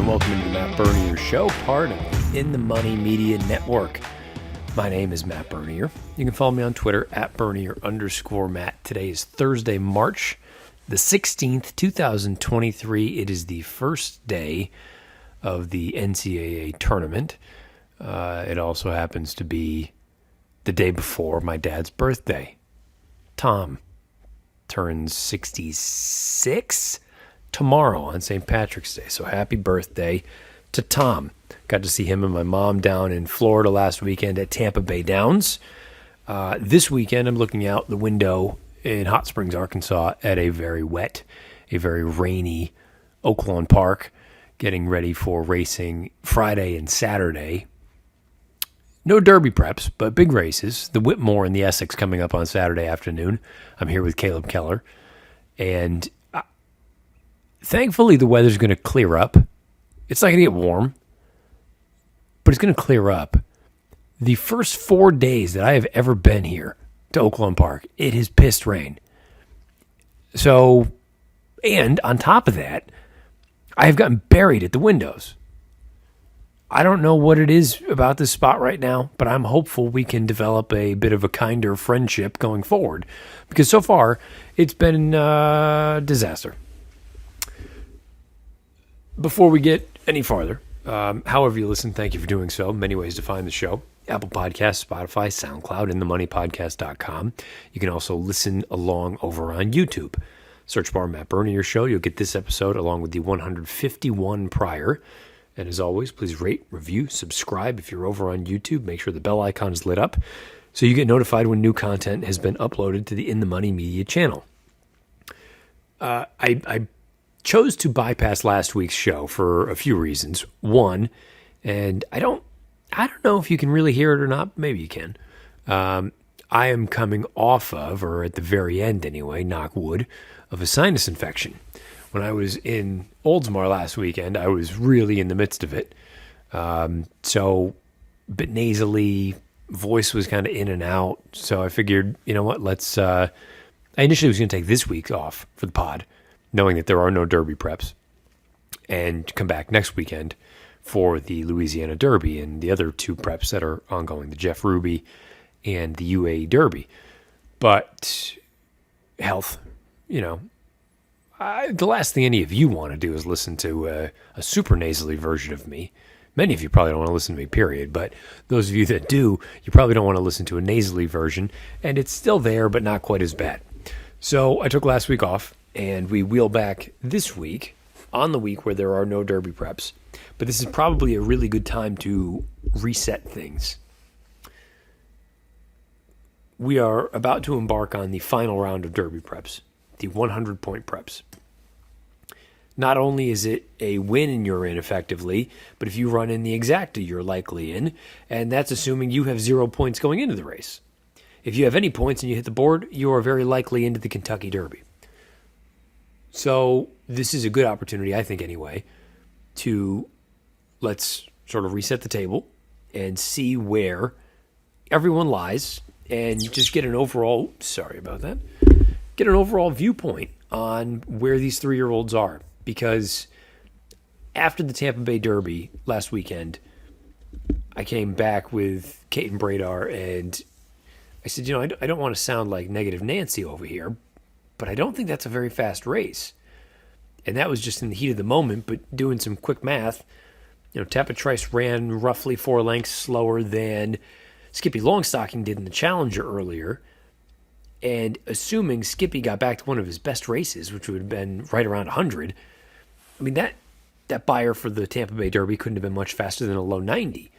and welcome into the Matt Bernier Show, part of the In the Money Media Network. My name is Matt Bernier. You can follow me on Twitter at Bernier_Matt. Today is Thursday, March the 16th, 2023. It is the first day of the NCAA tournament. It also happens to be the day before my dad's birthday. Tom turns 66 tomorrow on St. Patrick's Day. So happy birthday to Tom. Got to see him and my mom down in Florida last weekend at Tampa Bay Downs. This weekend, I'm looking out the window in Hot Springs, Arkansas at a very wet, a very rainy Oaklawn Park, getting ready for racing Friday and Saturday. No Derby preps, but big races. The Whitmore and the Essex coming up on Saturday afternoon. I'm here with Caleb Keller. And thankfully, the weather's going to clear up. It's not going to get warm, but it's going to clear up. The first 4 days that I have ever been here to Oaklawn Park, it has pissed rain. So, and on top of that, I have gotten buried at the windows. I don't know what it is about this spot right now, but I'm hopeful we can develop a bit of a kinder friendship going forward. Because so far, it's been a disaster. Before we get any farther, however you listen, thank you for doing so. Many ways to find the show. Apple Podcasts, Spotify, SoundCloud, InTheMoneyPodcast.com. You can also listen along over on YouTube. Search bar Matt Bernier Show. You'll get this episode along with the 151 prior. And as always, please rate, review, subscribe. If you're over on YouTube, make sure the bell icon is lit up so you get notified when new content has been uploaded to the In the Money Media channel. I chose to bypass last week's show for a few reasons. One, and I don't know if you can really hear it or not. Maybe you can. I am coming off of, or at the very end anyway, knock wood, of a sinus infection. When I was in Oldsmar last weekend, I was really in the midst of it. So a bit nasally, voice was kind of in and out. So I figured, you know what, I initially was going to take this week off for the pod, knowing that there are no Derby preps, and come back next weekend for the Louisiana Derby and the other two preps that are ongoing, the Jeff Ruby and the UAE Derby. But health, the last thing any of you want to do is listen to a super nasally version of me. Many of you probably don't want to listen to me, period. But those of you that do, you probably don't want to listen to a nasally version. And it's still there, but not quite as bad. So I took last week off, and we wheel back this week on the week where there are no Derby preps. But this is probably a really good time to reset things. We are about to embark on the final round of Derby preps, the 100-point preps. Not only is it a win and you're in effectively, but if you run in the exacta, you're likely in, and that's assuming you have 0 points going into the race. If you have any points and you hit the board, you are very likely into the Kentucky Derby. So this is a good opportunity, I think anyway, to let's sort of reset the table and see where everyone lies and just get an overall, get an overall viewpoint on where these 3-year-olds are. Because after the Tampa Bay Derby last weekend, I came back with Kate and Bradar, and I said, I don't want to sound like negative Nancy over here, but I don't think that's a very fast race. And that was just in the heat of the moment, but doing some quick math, Tappa Trice ran roughly 4 lengths slower than Skippy Longstocking did in the Challenger earlier. And assuming Skippy got back to one of his best races, which would have been right around 100, I mean, that buyer for the Tampa Bay Derby couldn't have been much faster than a low 90.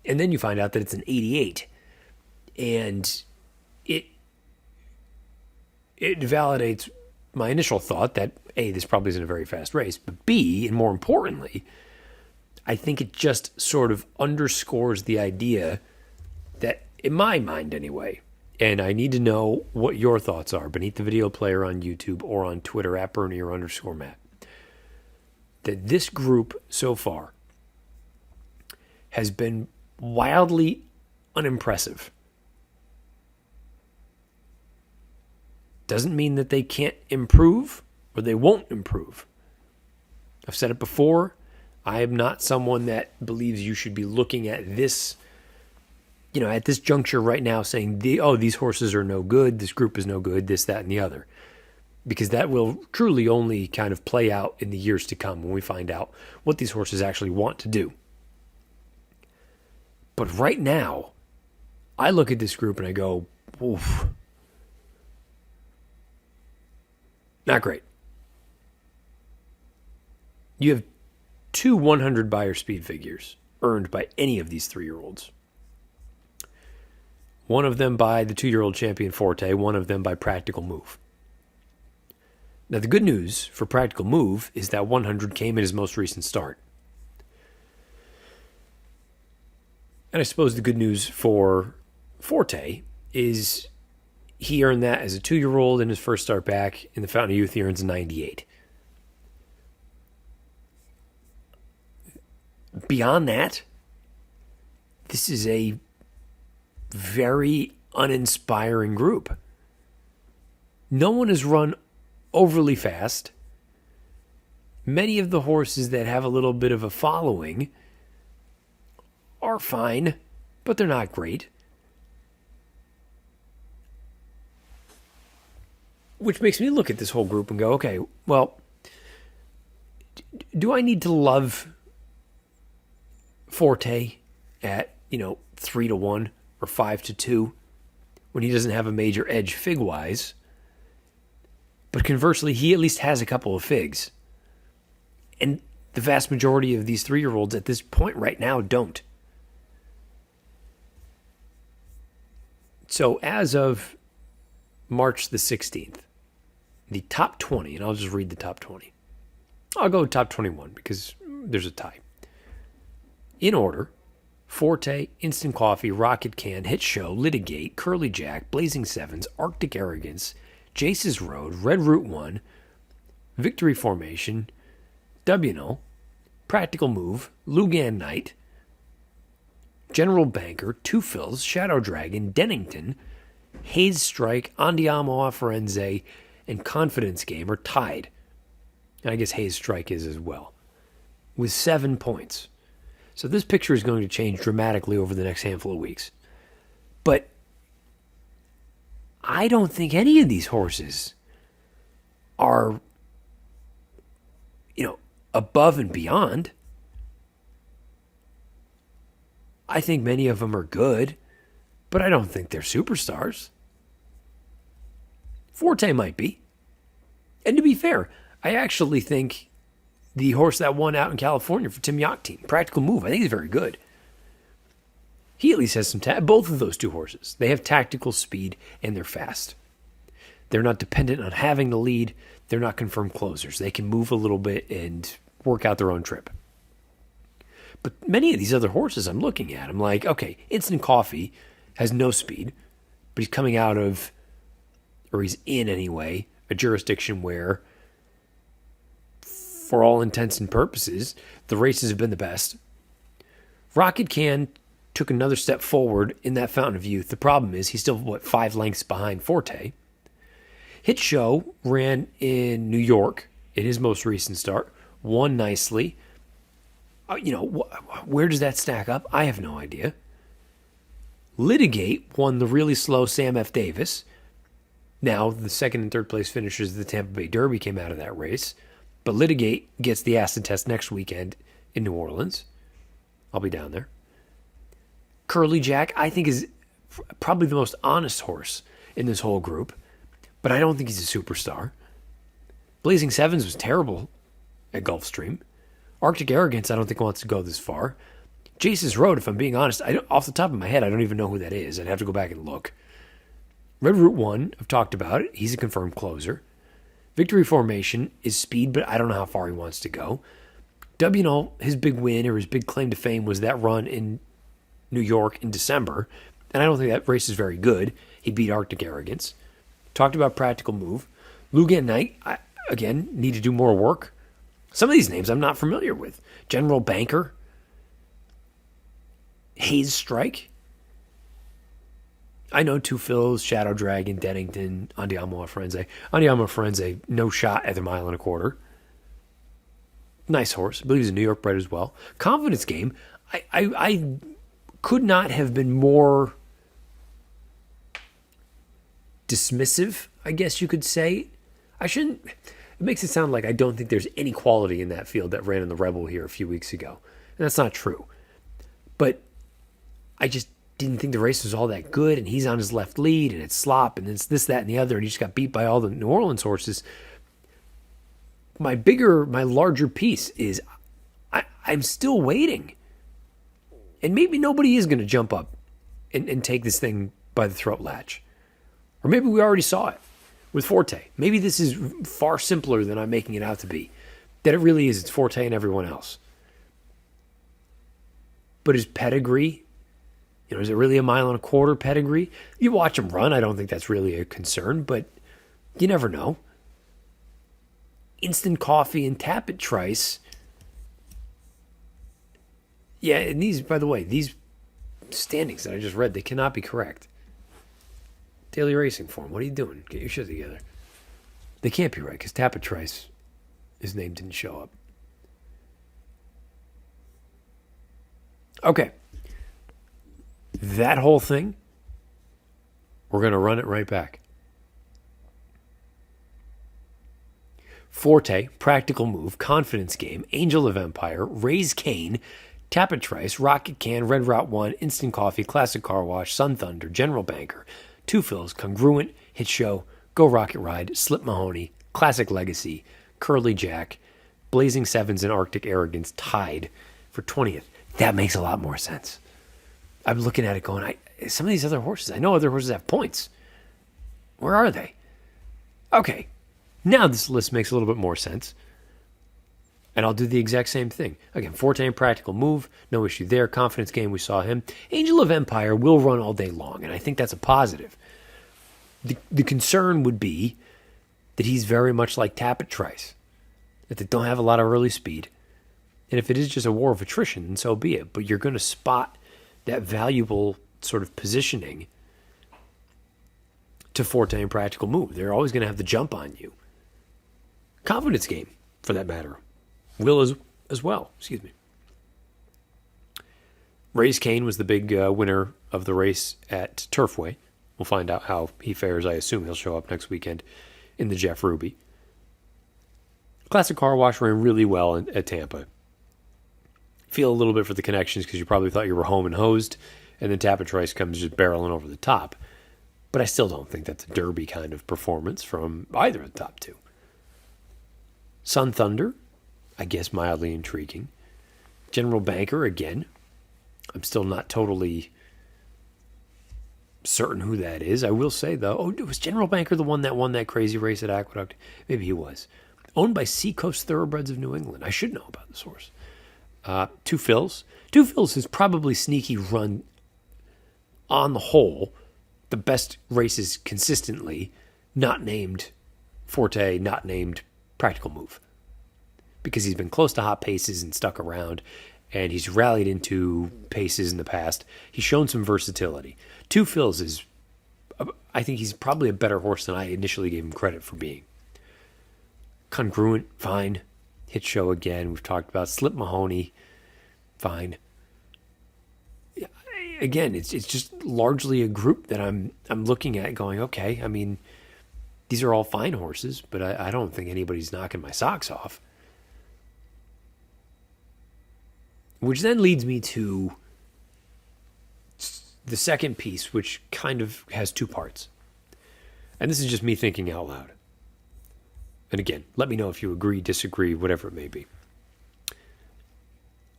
And then you find out that it's an 88. And it validates my initial thought that, A, this probably isn't a very fast race, but B, and more importantly, I think it just sort of underscores the idea that, in my mind anyway, and I need to know what your thoughts are beneath the video player on YouTube or on Twitter at Bernier_Matt, that this group so far has been wildly unimpressive. Doesn't mean that they can't improve or they won't improve. I've said it before. I am not someone that believes you should be looking at this, at this juncture right now saying, these horses are no good, this group is no good, this, that, and the other. Because that will truly only kind of play out in the years to come when we find out what these horses actually want to do. But right now, I look at this group and I go, oof, not great. You have two 100 buyer speed figures earned by any of these 3-year-olds. One of them by the 2-year-old champion Forte, one of them by Practical Move. Now, the good news for Practical Move is that 100 came in his most recent start. And I suppose the good news for Forte is he earned that as a 2-year-old in his first start back. In the Fountain of Youth, he earns a 98. Beyond that, this is a very uninspiring group. No one has run overly fast. Many of the horses that have a little bit of a following are fine, but they're not great. Which makes me look at this whole group and go, okay, well, do I need to love Forte at, 3-1 or 5-2 when he doesn't have a major edge fig-wise? But conversely, he at least has a couple of figs. And the vast majority of these 3-year-olds at this point right now don't. So as of March the 16th, the top 20, and I'll just read the top 20. I'll go top 21 because there's a tie. In order: Forte, Instant Coffee, Rocket Can, Hit Show, Litigate, Curly Jack, Blazing Sevens, Arctic Arrogance, Jace's Road, Red Route 1, Victory Formation, Wno, Practical Move, Lugan Knight, General Banker, Two Fills, Shadow Dragon, Dennington, Hayes Strike, Andiamo a Firenze, and Confidence Game are tied. And I guess Hayes Strike is as well, with 7 points. So this picture is going to change dramatically over the next handful of weeks. But I don't think any of these horses are, above and beyond. I think many of them are good, but I don't think they're superstars. Forte might be. And to be fair, I actually think the horse that won out in California for Tim Yacht Team, Practical Move, I think he's very good. He at least has some both of those two horses. They have tactical speed and they're fast. They're not dependent on having the lead. They're not confirmed closers. They can move a little bit and work out their own trip. But many of these other horses I'm looking at, I'm like, okay, Instant Coffee has no speed, but he's coming out of, or he's in anyway, a jurisdiction where, for all intents and purposes, the races have been the best. Rocket Can took another step forward in that Fountain of Youth. The problem is he's still, 5 lengths behind Forte. Hit Show ran in New York in his most recent start, won nicely. Where does that stack up? I have no idea. Litigate won the really slow Sam F. Davis. Now, the second and third place finishers of the Tampa Bay Derby came out of that race. But Litigate gets the acid test next weekend in New Orleans. I'll be down there. Curly Jack, I think, is probably the most honest horse in this whole group. But I don't think he's a superstar. Blazing Sevens was terrible at Gulfstream. Arctic Arrogance, I don't think wants to go this far. Jace's Road, if I'm being honest, off the top of my head, I don't even know who that is. I'd have to go back and look. Red Route 1, I've talked about it. He's a confirmed closer. Victory Formation is speed, but I don't know how far he wants to go. Wno, his big win or his big claim to fame was that run in New York in December, and I don't think that race is very good. He beat Arctic Arrogance. Talked about Practical Move. Lugan Knight, again, need to do more work. Some of these names I'm not familiar with. General Banker. Hayes Strike. I know Two Fills, Shadow Dragon, Dennington, Andiamo a Firenze. Andiamo a Firenze, no shot at the 1.25 miles. Nice horse. I believe he's a New York bred as well. Confidence Game. I could not have been more dismissive, I guess you could say. I shouldn't. It makes it sound like I don't think there's any quality in that field that ran in the Rebel here a few weeks ago. And that's not true. But I just didn't think the race was all that good, and he's on his left lead, and it's slop, and it's this, that, and the other, and he just got beat by all the New Orleans horses. My larger piece is I'm still waiting. And maybe nobody is going to jump up and take this thing by the throat latch. Or maybe we already saw it with Forte. Maybe this is far simpler than I'm making it out to be. That it really is. It's Forte and everyone else. But his pedigree, is it really a 1.25 mile pedigree? You watch him run, I don't think that's really a concern, but you never know. Instant Coffee and Tapit Trice. Yeah, and these, by the way, these standings that I just read, they cannot be correct. Daily Racing Form, what are you doing? Get your shit together. They can't be right, because Tapit Trice, his name didn't show up. Okay. That whole thing, we're going to run it right back. Forte, Practical Move, Confidence Game, Angel of Empire, Raise Cane, Tapit Trice, Rocket Can, Red Route 1, Instant Coffee, Classic Car Wash, Sun Thunder, General Banker, Two Fills, Congruent, Hit Show, Go Rocket Ride, Slip Mahoney, Classic Legacy, Curly Jack, Blazing Sevens, and Arctic Arrogance tied for 20th. That makes a lot more sense. I'm looking at it going, some of these other horses, I know other horses have points. Where are they? Okay, now this list makes a little bit more sense. And I'll do the exact same thing. Again, Forte and Practical Move, no issue there. Confidence Game, we saw him. Angel of Empire will run all day long, and I think that's a positive. The concern would be that he's very much like Tapit Trice, that they don't have a lot of early speed. And if it is just a war of attrition, then so be it. But you're going to spot that valuable sort of positioning to Forte and Practical Move. They're always going to have the jump on you. Confidence Game, for that matter, will as well. Excuse me. Raise Cane was the big winner of the race at Turfway. We'll find out how he fares. I assume he'll show up next weekend in the Jeff Ruby. Classic Car Wash ran really well at Tampa. Feel a little bit for the connections because you probably thought you were home and hosed, and then Tapit Trice comes just barreling over the top. But I still don't think that's a Derby kind of performance from either of the top two. Sun Thunder, I guess mildly intriguing. General Banker, again, I'm still not totally certain who that is. I will say, though, was General Banker the one that won that crazy race at Aqueduct? Maybe he was. Owned by Seacoast Thoroughbreds of New England. I should know about this horse. Two Fills. Two Fills has probably sneaky run, on the whole, the best races consistently, not named Forte, not named Practical Move. Because he's been close to hot paces and stuck around, and he's rallied into paces in the past. He's shown some versatility. Two Fills is, I think he's probably a better horse than I initially gave him credit for being. Congruent, fine. Hit Show again, we've talked about. Slip Mahoney, fine. Again, it's just largely a group that I'm looking at going, okay, I mean, these are all fine horses, but I don't think anybody's knocking my socks off. Which then leads me to the second piece, which kind of has two parts. And this is just me thinking out loud. And again, let me know if you agree, disagree, whatever it may be.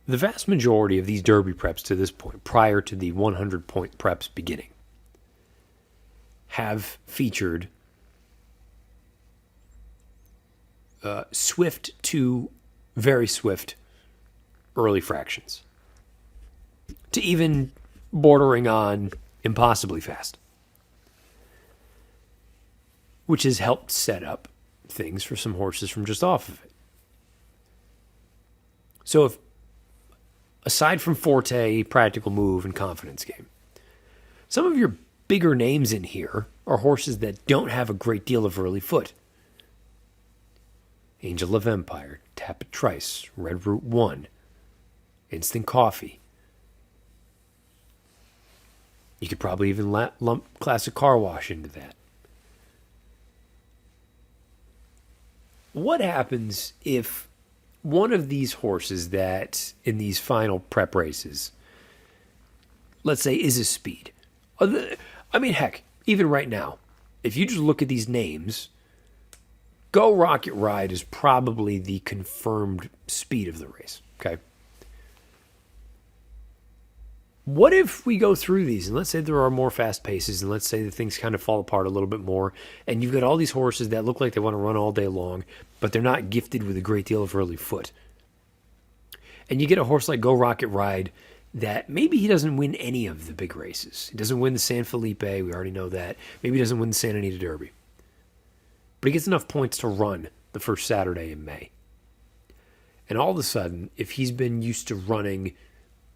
The vast majority of these Derby preps to this point, prior to the 100-point preps beginning, have featured swift to very swift early fractions, to even bordering on impossibly fast, which has helped set up things for some horses from just off of it. So if, aside from Forte, Practical Move, and Confidence Game, some of your bigger names in here are horses that don't have a great deal of early foot. Angel of Empire, Tapit Trice, Red Route 1, Instant Coffee. You could probably even lump Classic Car Wash into that. What happens if one of these horses that in these final prep races, let's say, is a speed? I mean, heck, even right now, if you just look at these names, Go Rocket Ride is probably the confirmed speed of the race, okay? What if we go through these, and let's say there are more fast paces, and let's say that things kind of fall apart a little bit more, and you've got all these horses that look like they want to run all day long, but they're not gifted with a great deal of early foot. And you get a horse like Go Rocket Ride that maybe he doesn't win any of the big races. He doesn't win the San Felipe, we already know that. Maybe he doesn't win the Santa Anita Derby. But he gets enough points to run the first Saturday in May. And all of a sudden, if he's been used to running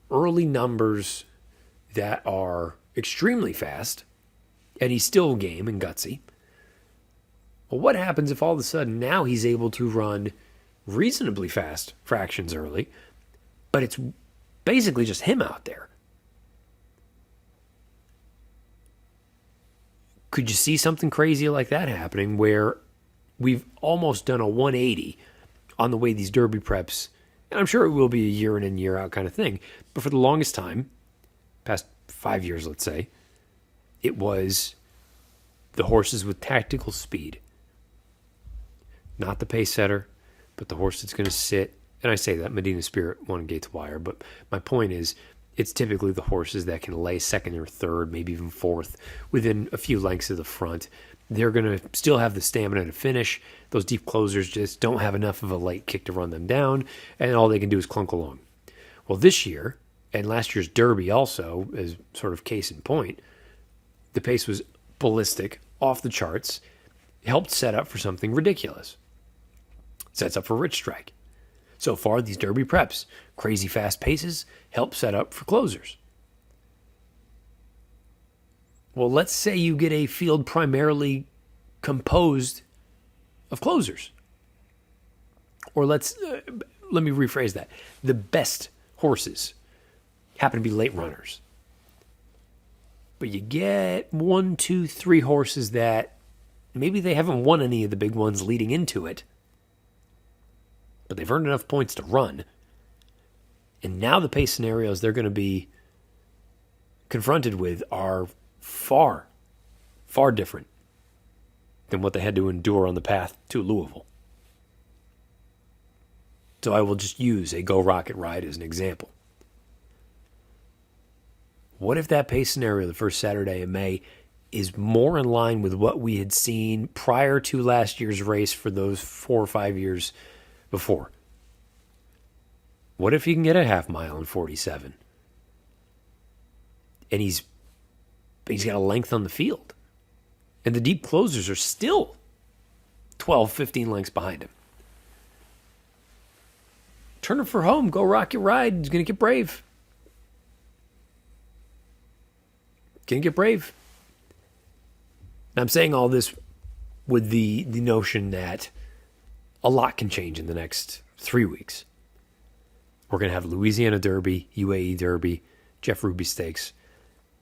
early numbers that are extremely fast, and he's still game and gutsy, well, what happens if all of a sudden now he's able to run reasonably fast fractions early, but it's basically just him out there? Could you see something crazy like that happening where we've almost done a 180 on the way these Derby preps, and I'm sure it will be a year in and year out kind of thing, but for the longest time, past 5 years, let's say, it was the horses with tactical speed. Not the pace setter, but the horse that's going to sit. And I say that, Medina Spirit won Gates Wire, but my point is, it's typically the horses that can lay second or third, maybe even fourth, within a few lengths of the front. They're going to still have the stamina to finish. Those deep closers just don't have enough of a light kick to run them down, and all they can do is clunk along. Well, this year, and last year's Derby also, as sort of case in point, the pace was ballistic, off the charts, helped set up for something ridiculous. Sets up for Rich Strike. So far, these Derby preps, crazy fast paces, help set up for closers. Well, let's say you get a field primarily composed of closers. Or let me rephrase that. The best horses happen to be late runners. But you get 1, 2, 3 horses that maybe they haven't won any of the big ones leading into it, but they've earned enough points to run. And now the pace scenarios they're going to be confronted with are far, far different than what they had to endure on the path to Louisville. So I will just use a Go Rocket Ride as an example. What if that pace scenario the first Saturday in May is more in line with what we had seen prior to last year's race for those 4 or 5 years before? What if he can get a half mile in 47? And he's got a length on the field. And the deep closers are still 12, 15 lengths behind him. Turn it for home. Go Rocket Ride. He's going to get brave. Going to get brave. And I'm saying all this with the notion that a lot can change in the next 3 weeks. We're going to have Louisiana Derby, UAE Derby, Jeff Ruby Stakes.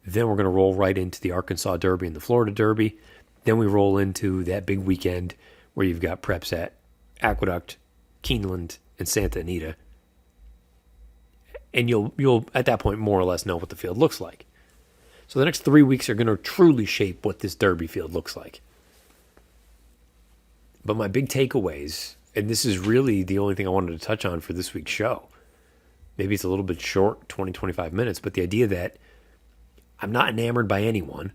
Then we're going to roll right into the Arkansas Derby and the Florida Derby. Then we roll into that big weekend where you've got preps at Aqueduct, Keeneland, and Santa Anita. And you'll at that point more or less know what the field looks like. So the next 3 weeks are going to truly shape what this Derby field looks like. But my big takeaways, and this is really the only thing I wanted to touch on for this week's show. Maybe it's a little bit short, 20, 25 minutes, but the idea that I'm not enamored by anyone.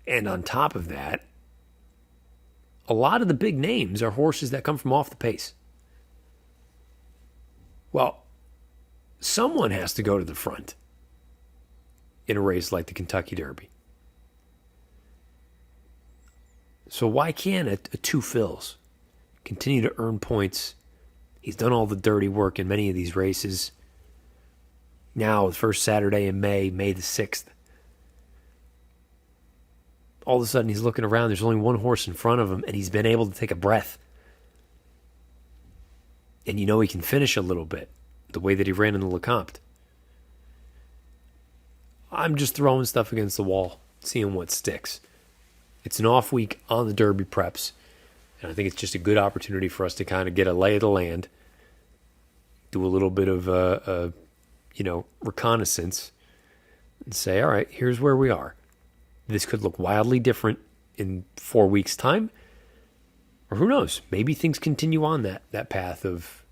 And on top of that, a lot of the big names are horses that come from off the pace. Well, someone has to go to the front in a race like the Kentucky Derby. So why can't a Two Phils continue to earn points? He's done all the dirty work in many of these races. Now, the first Saturday in May the 6th, all of a sudden he's looking around. There's only one horse in front of him, and he's been able to take a breath And you know he can finish a little bit, the way that he ran in the Lecomte. I'm just throwing stuff against the wall, seeing what sticks. It's an off week on the Derby preps, and I think it's just a good opportunity for us to kind of get a lay of the land, do a little bit of reconnaissance, and say, all right, here's where we are. This could look wildly different in 4 weeks' time, or who knows? Maybe things continue on that path of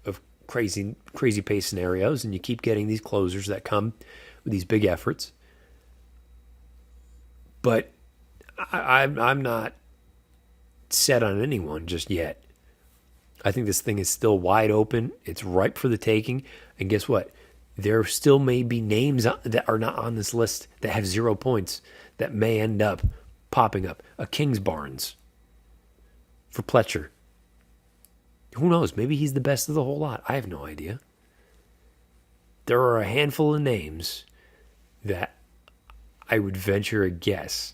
crazy pace scenarios, and you keep getting these closers that come with these big efforts. But I'm not set on anyone just yet. I think this thing is still wide open. It's ripe for the taking. And guess what? There still may be names that are not on this list that have 0 points that may end up popping up. A Kingsbarns for Pletcher. Who knows? Maybe he's the best of the whole lot. I have no idea. There are a handful of names that I would venture a guess.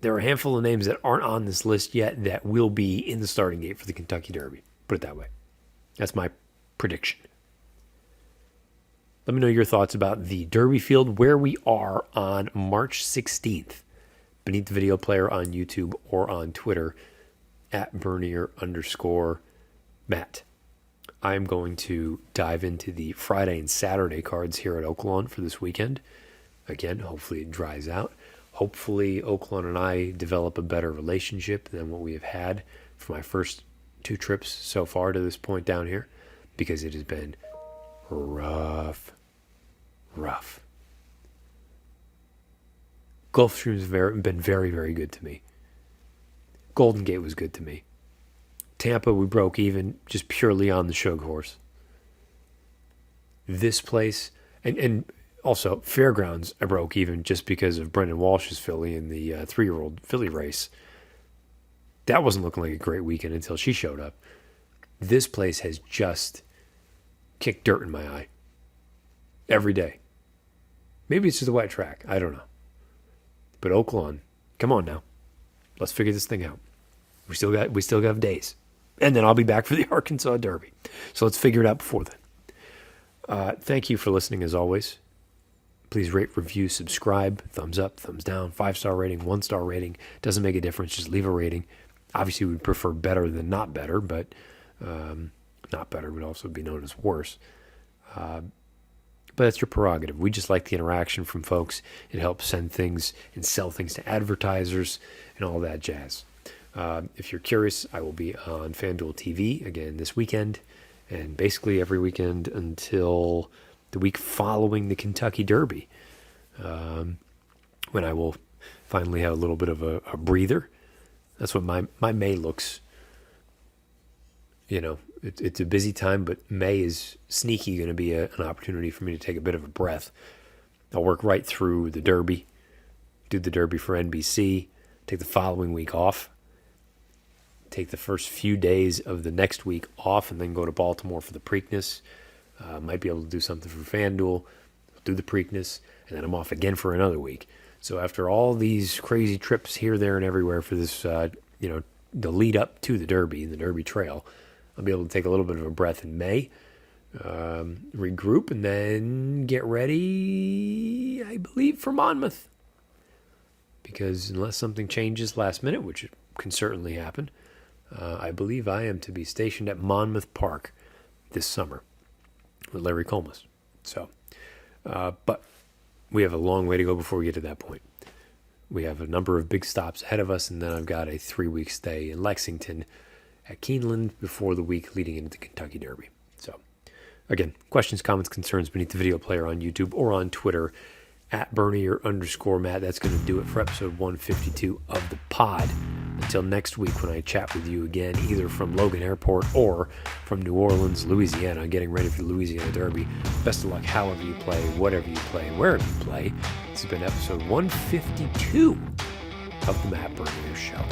There are a handful of names that aren't on this list yet that will be in the starting gate for the Kentucky Derby. Put it that way. That's my prediction. Let me know your thoughts about the Derby field, where we are on March 16th. Beneath the video player on YouTube or on Twitter at Bernier_Matt. I'm going to dive into the Friday and Saturday cards here at Oaklawn for this weekend. Again, hopefully it dries out. Hopefully Oaklawn and I develop a better relationship than what we have had for my first 2 trips so far to this point down here, because it has been rough. Gulfstream's been very, very good to me. Golden Gate was good to me. Tampa, we broke even just purely on the Shug horse. This place, and also Fairgrounds, I broke even just because of Brendan Walsh's filly in the 3-year-old filly race. That wasn't looking like a great weekend until she showed up. This place has just kicked dirt in my eye. Every day. Maybe it's just a wet track. I don't know. But Oaklawn, come on now. Let's figure this thing out. We still got days. And then I'll be back for the Arkansas Derby. So let's figure it out before then. Thank you for listening as always. Please rate, review, subscribe, thumbs up, thumbs down, 5-star rating, 1-star rating. Doesn't make a difference. Just leave a rating. Obviously, we'd prefer better than not better, but not better would also be known as worse. But that's your prerogative. We just like the interaction from folks. It helps send things and sell things to advertisers and all that jazz. If you're curious, I will be on FanDuel TV again this weekend and basically every weekend until the week following the Kentucky Derby, when I will finally have a little bit of a breather. That's what my May looks. It's a busy time, but May is sneaky going to be an opportunity for me to take a bit of a breath. I'll work right through the Derby, do the Derby for NBC, take the following week off, take the first few days of the next week off, and then go to Baltimore for the Preakness. Might be able to do something for FanDuel, do the Preakness, and then I'm off again for another week. So after all these crazy trips here, there, and everywhere for this, the lead up to the Derby and the Derby Trail, I'll be able to take a little bit of a breath in May, regroup, and then get ready, I believe, for Monmouth. Because unless something changes last minute, which it can certainly happen, I believe I am to be stationed at Monmouth Park this summer with Larry Comas. So, but we have a long way to go before we get to that point. We have a number of big stops ahead of us, and then I've got a 3-week stay in Lexington at Keeneland before the week leading into the Kentucky Derby. So, again, questions, comments, concerns beneath the video player on YouTube or on Twitter at Bernier_Matt. That's going to do it for episode 152 of the pod. Until next week when I chat with you again, either from Logan Airport or from New Orleans, Louisiana, getting ready for the Louisiana Derby. Best of luck however you play, whatever you play, wherever you play. This has been episode 152 of the Matt Bernier Show.